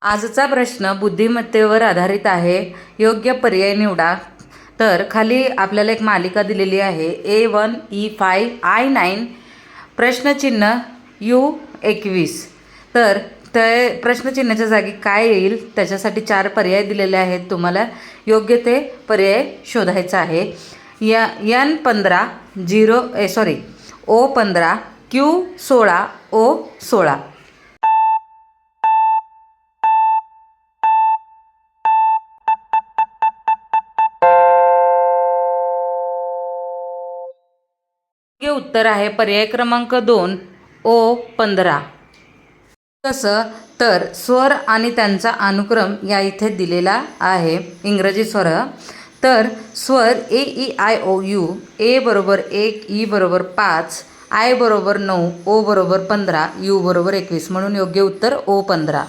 आजचा प्रश्न बुद्धिमत्तेवर आधारित आहे. योग्य पर्याय निवडा. तर खाली आपल्याला एक मालिका दिलेली आहे. A1 E5 I9 प्रश्नचिन्ह U21. तर ते प्रश्नचिन्हाच्या जागी काय येईल त्याच्यासाठी 4 पर्याय दिलेले आहेत. तुम्हाला योग्य ते पर्याय शोधायचा आहे. N15 O15 Q16 O16. योग्य उत्तर आहे पर्याय क्रमांक 2 O15. कसं तर स्वर आणि त्यांचा अनुक्रम या इथे दिलेला आहे. इंग्रजी स्वर. तर स्वर A-E-I-O-U. A बरोबर 1, E बरोबर 5, I बरोबर 9, O बरोबर 15, U बरोबर 21. म्हणून योग्य उत्तर O15.